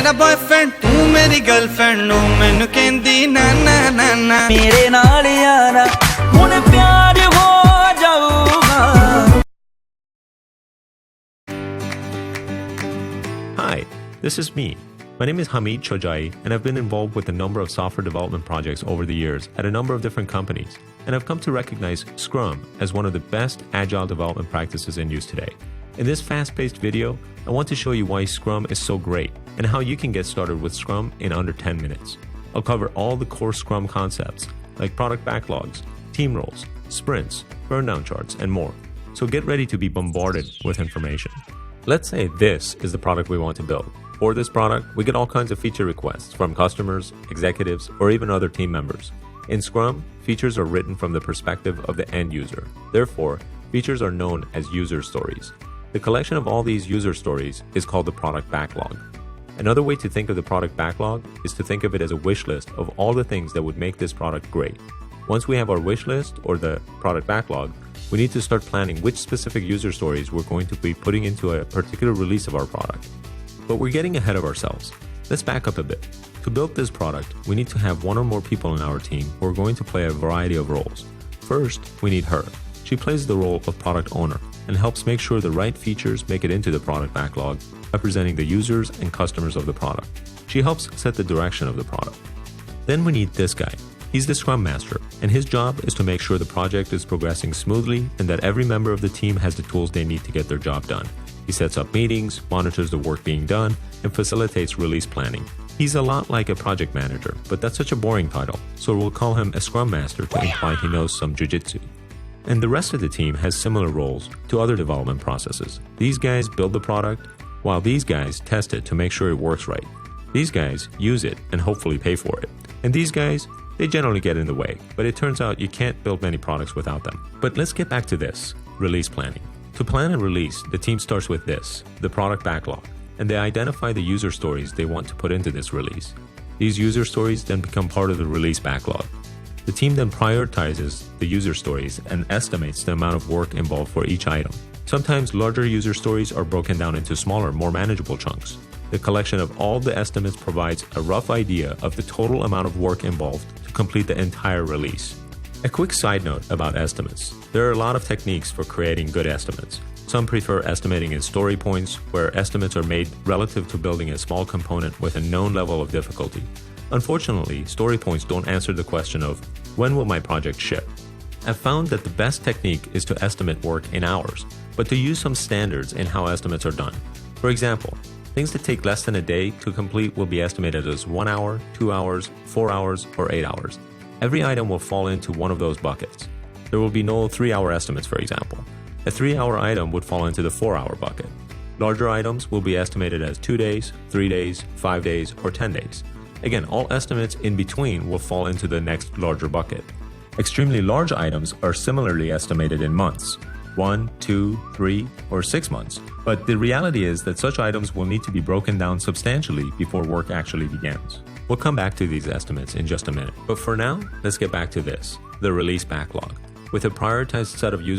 तेरा बॉयफ्रेंड तू मेरी गर्लफ्रेंड नो मैनू कहंदी ना ना ना ना मेरे नाल यारा हुण प्यार हो जाऊगा। Hi, this is me. My name is Hamid Chojai, and I've been involved with a number of software development projects over the years at a number of different companies, and I've come to recognize Scrum as one of the best agile development practices in use today. In this fast-paced video, I want to show you why Scrum is so great and how you can get started with Scrum in under 10 minutes. I'll cover all the core Scrum concepts like product backlogs, team roles, sprints, burndown charts, and more. So get ready to be bombarded with information. Let's say this is the product we want to build. For this product, we get all kinds of feature requests from customers, executives, or even other team members. In Scrum, features are written from the perspective of the end user. Therefore, features are known as user stories. The collection of all these user stories is called the product backlog. Another way to think of the product backlog is to think of it as a wish list of all the things that would make this product great. Once we have our wish list or the product backlog, we need to start planning which specific user stories we're going to be putting into a particular release of our product. But we're getting ahead of ourselves. Let's back up a bit. To build this product, we need to have one or more people in our team who are going to play a variety of roles. First, we need her. She plays the role of product owner and helps make sure the right features make it into the product backlog, representing the users and customers of the product. She helps set the direction of the product. Then we need this guy. He's the Scrum Master, and his job is to make sure the project is progressing smoothly and that every member of the team has the tools they need to get their job done. He sets up meetings, monitors the work being done, and facilitates release planning. He's a lot like a project manager, but that's such a boring title, so we'll call him a Scrum Master to imply he knows some jujitsu. And the rest of the team has similar roles to other development processes. These guys build the product, while these guys test it to make sure it works right. These guys use it and hopefully pay for it. And these guys, they generally get in the way, but it turns out you can't build many products without them. But let's get back to this, release planning. To plan a release, the team starts with this, the product backlog, and they identify the user stories they want to put into this release. These user stories then become part of the release backlog. The team then prioritizes the user stories and estimates the amount of work involved for each item. Sometimes larger user stories are broken down into smaller, more manageable chunks. The collection of all the estimates provides a rough idea of the total amount of work involved to complete the entire release. A quick side note about estimates. There are a lot of techniques for creating good estimates. Some prefer estimating in story points, where estimates are made relative to building a small component with a known level of difficulty. Unfortunately, story points don't answer the question of, when will my project ship? I've found that the best technique is to estimate work in hours, but to use some standards in how estimates are done. For example, things that take less than a day to complete will be estimated as 1 hour, 2 hours, 4 hours, or 8 hours. Every item will fall into one of those buckets. There will be no 3-hour estimates, for example. A 3-hour item would fall into the 4-hour bucket. Larger items will be estimated as 2 days, 3 days, 5 days, or 10 days. Again, all estimates in between will fall into the next larger bucket. Extremely large items are similarly estimated in months, 1, 2, 3, or 6 months. But the reality is that such items will need to be broken down substantially before work actually begins. We'll come back to these estimates in just a minute. But for now, let's get back to this, the release backlog. With a prioritized set of user